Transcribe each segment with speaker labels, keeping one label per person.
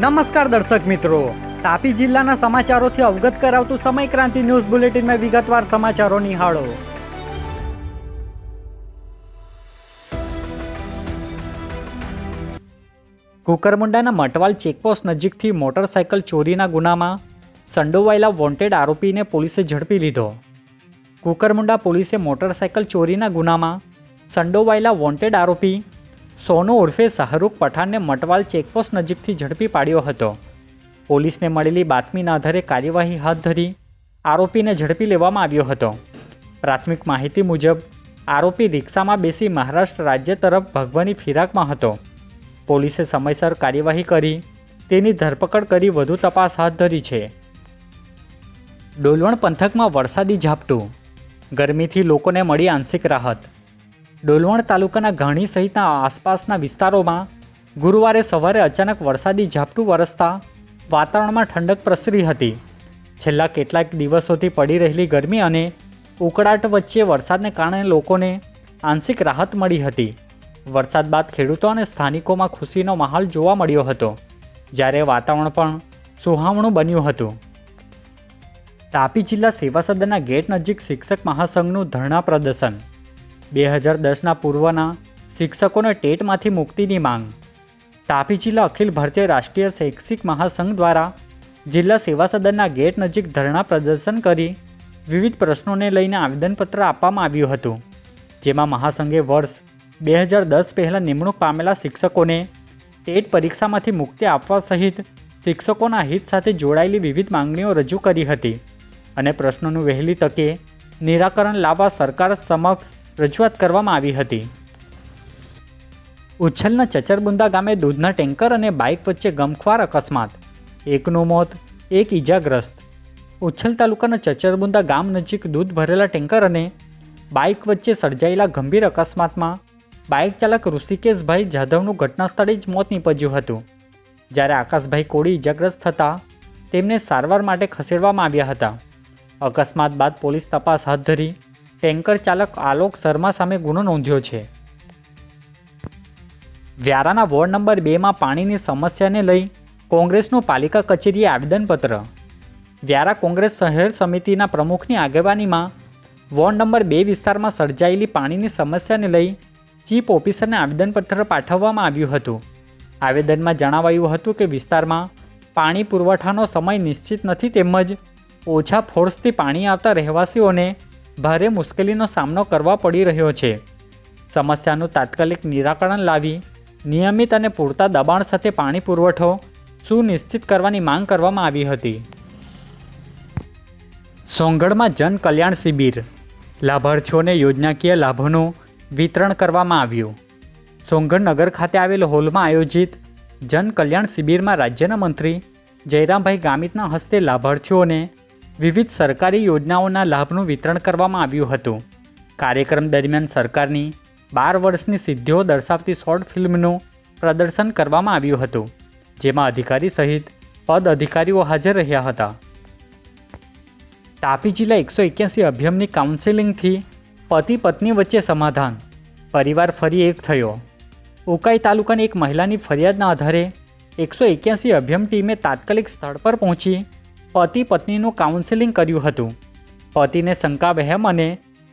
Speaker 1: નમસ્કાર દર્શક મિત્રો, તાપી જિલ્લાના સમાચારોથી અવગત કરાવતું સમય ક્રાંતિ ન્યૂઝ બુલેટિનમાં વિગતવાર સમાચારો નિહાળો. કુકરમુંડાના મટવાલ ચેકપોસ્ટ નજીકથી મોટરસાયકલ ચોરીના ગુનામાં સંડોવાયેલા વોન્ટેડ આરોપીને પોલીસે ઝડપી લીધો. કુકરમુંડા પોલીસે મોટરસાયકલ ચોરીના ગુનામાં સંડોવાયેલા વોન્ટેડ આરોપી સોનુ ઉર્ફે શાહરૂખ પઠાણને મટવાલ ચેકપોસ્ટ નજીકથી ઝડપી પાડ્યો હતો. પોલીસને મળેલી બાતમીના આધારે કાર્યવાહી હાથ ધરી આરોપીને ઝડપી લેવામાં આવ્યો હતો. પ્રાથમિક માહિતી મુજબ આરોપી રિક્ષામાં બેસી મહારાષ્ટ્ર રાજ્ય તરફ ભાગવાની ફિરાકમાં હતો. પોલીસે સમયસર કાર્યવાહી કરી તેની ધરપકડ કરી વધુ તપાસ હાથ ધરી છે. ડોલવણ પંથકમાં વરસાદી ઝાપટું, ગરમીથી લોકોને મળી આંશિક રાહત. ડોલવણ તાલુકાના ઘાણી સહિતના આસપાસના વિસ્તારોમાં ગુરુવારે સવારે અચાનક વરસાદી ઝાપટું વરસતા વાતાવરણમાં ઠંડક પ્રસરી હતી. છેલ્લા કેટલાક દિવસોથી પડી રહેલી ગરમી અને ઉકળાટ વચ્ચે વરસાદને કારણે લોકોને આંશિક રાહત મળી હતી. વરસાદ બાદ ખેડૂતો અને સ્થાનિકોમાં ખુશીનો માહોલ જોવા મળ્યો હતો, જ્યારે વાતાવરણ પણ સુહાવણું બન્યું હતું. તાપી જિલ્લા સેવા સદનના ગેટ નજીક શિક્ષક મહાસંઘનું ધરણા પ્રદર્શન. 2010ના પૂર્વના શિક્ષકોને ટેટમાંથી મુક્તિની માંગ. તાપી જિલ્લા અખિલ ભારતીય રાષ્ટ્રીય શૈક્ષિક મહાસંઘ દ્વારા જિલ્લા સેવા સદનના ગેટ નજીક ધરણા પ્રદર્શન કરી વિવિધ પ્રશ્નોને લઈને આવેદનપત્ર આપવામાં આવ્યું હતું, જેમાં મહાસંઘે વર્ષ 2010 પહેલાં નિમણૂક પામેલા શિક્ષકોને ટેટ પરીક્ષામાંથી મુક્તિ આપવા સહિત શિક્ષકોના હિત સાથે જોડાયેલી વિવિધ માંગણીઓ રજૂ કરી હતી અને પ્રશ્નોનું વહેલી તકે નિરાકરણ લાવવા સરકાર સમક્ષ રજૂઆત કરવામાં આવી હતી. ઉચ્છલના ચચરબુંદા ગામે દૂધના ટેન્કર અને બાઇક વચ્ચે ગમખ્વાર અકસ્માત, એકનું મોત, એક ઇજાગ્રસ્ત. ઉચ્છલ તાલુકાના ચચરબુંદા ગામ નજીક દૂધ ભરેલા ટેન્કર અને બાઇક વચ્ચે સર્જાયેલા ગંભીર અકસ્માતમાં બાઇક ચાલક ઋષિકેશભાઈ જાધવનું ઘટના સ્થળે જ મોત નીપજ્યું હતું, જ્યારે આકાશભાઈ કોળી ઇજાગ્રસ્ત થતાં તેમને સારવાર માટે ખસેડવામાં આવ્યા હતા. અકસ્માત બાદ પોલીસ તપાસ હાથ ધરી ટેન્કર ચાલક આલોક શર્મા સામે ગુનો નોંધ્યો છે. વ્યારાના વોર્ડ નંબર 2માં પાણીની સમસ્યાને લઈ કોંગ્રેસનું પાલિકા કચેરીએ આવેદનપત્ર. વ્યારા કોંગ્રેસ શહેર સમિતિના પ્રમુખની આગેવાનીમાં વોર્ડ નંબર 2 વિસ્તારમાં સર્જાયેલી પાણીની સમસ્યાને લઈ ચીફ ઓફિસરને આવેદનપત્ર પાઠવવામાં આવ્યું હતું. આવેદનમાં જણાવાયું હતું કે વિસ્તારમાં પાણી પુરવઠાનો સમય નિશ્ચિત નથી, તેમજ ઓછા ફોર્સથી પાણી આવતા રહેવાસીઓને ભારે મુશ્કેલીનો સામનો કરવા પડી રહ્યો છે. સમસ્યાનું તાત્કાલિક નિરાકરણ લાવી નિયમિત અને પૂરતા દબાણ સાથે પાણી પુરવઠો સુનિશ્ચિત કરવાની માંગ કરવામાં આવી હતી. સોંગઢમાં જન કલ્યાણ શિબિર, લાભાર્થીઓને યોજનાકીય લાભોનું વિતરણ કરવામાં આવ્યું. સોંગઢ નગર ખાતે આવેલ હોલમાં આયોજિત જન કલ્યાણ શિબિરમાં રાજ્યના મંત્રી જયરામભાઈ ગામિતના હસ્તે લાભાર્થીઓને વિવિધ સરકારી યોજનાઓના લાભનું વિતરણ કરવામાં આવ્યું હતું. કાર્યક્રમ દરમિયાન સરકારની 12 વર્ષની સિદ્ધિઓ દર્શાવતી શોર્ટ ફિલ્મનું પ્રદર્શન કરવામાં આવ્યું હતું, જેમાં અધિકારી સહિત પદ અધિકારીઓ હાજર રહ્યા હતા. તાપી જિલ્લા 181 અભિયમની કાઉન્સેલિંગથી પતિ પત્ની વચ્ચે સમાધાન, પરિવાર ફરી એક થયો. ઉકાઈ તાલુકાની એક મહિલાની ફરિયાદના આધારે 181 અભિયમ ટીમે તાત્કાલિક સ્થળ પર પહોંચી પતિ પત્નીનું કાઉન્સેલિંગ કર્યું હતું. પતિને શંકા વહેમ અને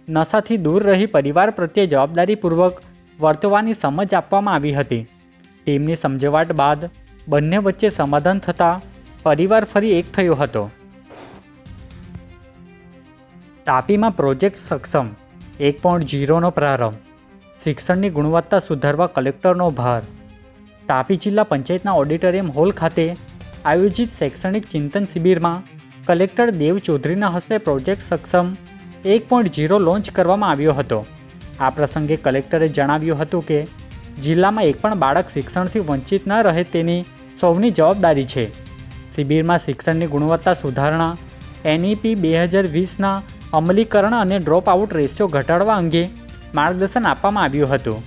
Speaker 1: નશાથી દૂર રહી પરિવાર પ્રત્યે જવાબદારીપૂર્વક વર્તવાની સમજ આપવામાં આવી હતી. ટીમની સમજવાટ બાદ બંને વચ્ચે સમાધાન થતાં પરિવાર ફરી એક થયો હતો. તાપીમાં પ્રોજેક્ટ સક્ષમ 1.0નો પ્રારંભ, શિક્ષણની ગુણવત્તા સુધારવા કલેક્ટરનો ભાર. તાપી જિલ્લા પંચાયતના ઓડિટોરિયમ હોલ ખાતે આયોજિત શૈક્ષણિક ચિંતન શિબિરમાં કલેક્ટર દેવ ચૌધરીના હસ્તે પ્રોજેક્ટ સક્ષમ 1.0 લોન્ચ કરવામાં આવ્યો હતો. આ પ્રસંગે કલેક્ટરે જણાવ્યું હતું કે જિલ્લામાં એક પણ બાળક શિક્ષણથી વંચિત ન રહે તેની સૌની જવાબદારી છે. શિબિરમાં શિક્ષણની ગુણવત્તા સુધારણા, NEP 2020ના અમલીકરણ અને ડ્રોપ આઉટ રેશિયો ઘટાડવા અંગે માર્ગદર્શન આપવામાં આવ્યું હતું.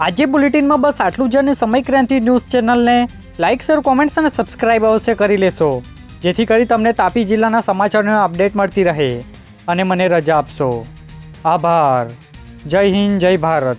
Speaker 1: આજે બુલેટિનમાં બસ આટલું જ અને સમય ક્રાંતિ ન્યૂઝ ચેનલને લાઇક, શેર, કોમેન્ટ્સ અને સબસ્ક્રાઇબ અવશ્ય કરી લેશો, જેથી કરી તમને તાપી જિલ્લાના સમાચારોની અપડેટ મળતી રહે અને મને રજા આપશો. આભાર. જય હિન્દ, જય ભારત.